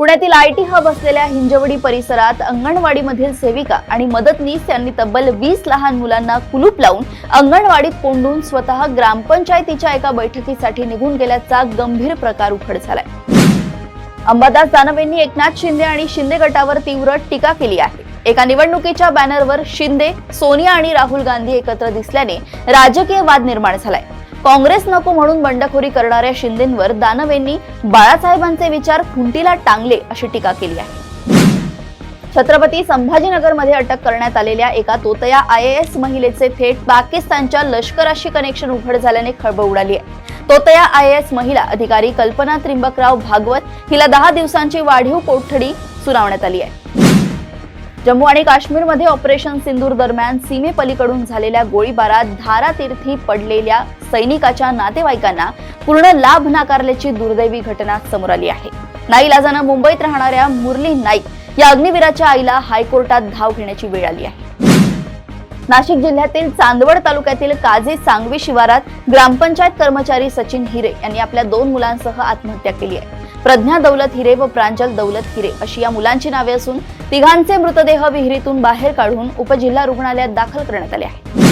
पुण्यातील IT hub असलेल्या हिंजवडी परिसरात अंगणवाडीमधील सेविका आणि मदतनीस यांनी तब्बल 20 लहान मुलांना कुलूप लावून अंगणवाडीत कोंडून स्वतः ग्रामपंचायतीच्या एका बैठकीसाठी निघून गेल्याचा गंभीर प्रकार उघड झालाय। अंबादास दानवेंनी एकनाथ शिंदे आणि शिंदे गटावर तीव्र टीका केली आहे। एका निवडणुकीच्या बॅनरवर शिंदे, सोनिया आणि राहुल गांधी एकत्र दिसल्याने राजकीय वाद निर्माण झालाय। काँग्रेस नको म्हणून बंडखोरी करणाऱ्या शिंदेंवर दानवेंनी बाळासाहेबांचे विचार खुंटीला टांगले अशी टीका केली आहे। छत्रपती संभाजीनगरमध्ये अटक करण्यात आलेल्या एका तोतया IAS महिलेचे थेट पाकिस्तानच्या लष्कराशी कनेक्शन उघड झाल्याने खळबळ उडाली आहे। तोतया IAS महिला अधिकारी कल्पना त्रिंबकराव भागवत हिला 10 दिवसांची वाढीव कोठडी सुनावण्यात आली आहे। जम्मू आणि काश्मीरमध्ये ऑपरेशन सिंदूर दरम्यान सीमेपलीकडून झालेल्या गोळीबारात धारातीर्थी पडलेल्या सैनिकाच्या नातेवाईकांना पूर्ण लाभ नाकारल्याची दुर्दैवी घटना समोर आली आहे। नाईलाजानं मुंबईत राहणाऱ्या मुरली नाईक या अग्निवीराच्या आईला हायकोर्टात धाव घेण्याची वेळ आली आहे। नाशिक जिल्ह्यातील चांदवड तालुक्यातील काजे सांगवी शिवारात ग्रामपंचायत कर्मचारी सचिन हिरे यांनी आपल्या 2 मुलांसह आत्महत्या केली आहे। प्रज्ञा दौलत हिरे व प्रांजल दौलत हिरे अशी या मुलांची नावे असून तिघांचे मृतदेह विहिरीतून बाहेर काढून उपजिल्हा रुग्णालयात दाखल करण्यात आले आहे।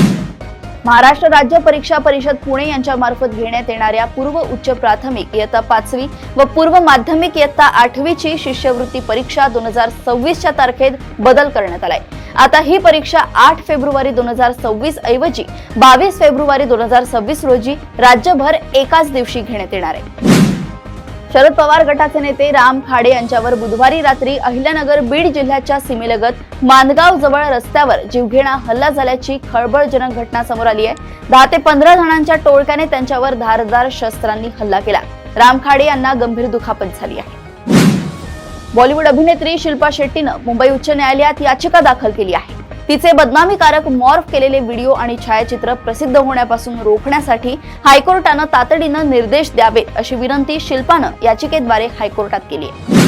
महाराष्ट्र राज्य परीक्षा परिषद पुणे यांच्या मार्फत घेण्यात येणाऱ्या पूर्व उच्च प्राथमिक इयत्ता 5वी व पूर्व माध्यमिक इयत्ता 8वी ची शिष्यवृत्ती परीक्षा 2026 च्या तारखेत बदल करण्यात आलाय। आता ही परीक्षा 8 फेब्रुवारी 2026 ऐवजी 22 फेब्रुवारी 2026 रोजी राज्यभर एकाच दिवशी घेण्यात येणार आहे। शरद पवार गटाचे नेते राम खाडे यांच्यावर बुधवारी रात्री अहिल्यानगर बीड जिल्ह्याच्या सीमेलगत मानगाव जवळ रस्त्यावर जीवघेणा हल्ला झाल्याची खळबळजनक घटना समोर आली आहे। 10 ते 15 जणांच्या टोळक्याने त्यांच्यावर धारदार शस्त्रांनी हल्ला केला। राम खाडे यांना गंभीर दुखापत झाली आहे। बॉलिवूड अभिनेत्री शिल्पा शेट्टीनं मुंबई उच्च न्यायालयात याचिका दाखल केली आहे। तिचे बदनामीकारक मॉर्फ केलेले व्हिडिओ आणि छायाचित्र प्रसिद्ध होण्यापासून रोखण्यासाठी हायकोर्टानं तातडीनं निर्देश द्यावेत अशी विनंती शिल्पानं याचिकेद्वारे हायकोर्टात केली आहे।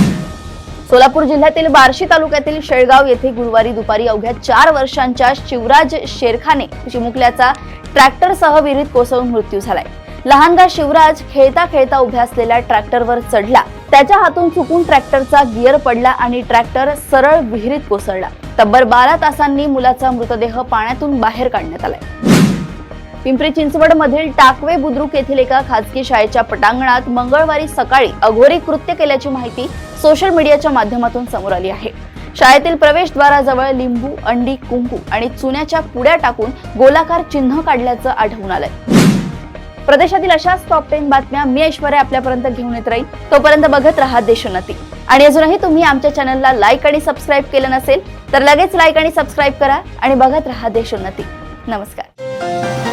सोलापूर जिल्ह्यातील बार्शी तालुक्यातील शेळगाव येथे गुरुवारी दुपारी अवघ्या 4 वर्षांच्या शिवराज शेरखाने चिमुकल्याचा ट्रॅक्टरसह विहिरीत कोसळून मृत्यू झालाय। लहानगा शिवराज खेळता खेळता उभ्या असलेल्या ट्रॅक्टरवर चढला, त्याच्या हातून चुकून ट्रॅक्टरचा गिअर पडला आणि ट्रॅक्टर सरळ विहिरीत कोसळला। तब्बल 12 तासांनी मुलाचा मृतदेह पाण्यातून बाहेर काढण्यात आलाय। पिंपरी चिंचवड मधील टाकवे बुद्रुक येथील एका खासगी शाळेच्या पटांगणात मंगळवारी सकाळी अघोरी कृत्य केल्याची माहिती सोशल मीडियाच्या माध्यमातून समोर आली आहे। शाळेतील प्रवेशद्वाराजवळ लिंबू, अंडी, कुंकू आणि चुन्याच्या पुड्या टाकून गोलाकार चिन्ह काढल्याचं आढळून आलंय। प्रदेशातील अशाच टॉप 10 बातम्या मी ऐश्वर्या आपल्यापर्यंत घेऊन येत राहील। तोपर्यंत बघत राहा देशोन्नती। आणि अजूनही तुम्ही आमच्या चॅनलला लाईक आणि सबस्क्राईब केलं नसेल तर लगेच लाईक आणि सबस्क्राईब करा आणि बघत राहा देशोन्नती। नमस्कार।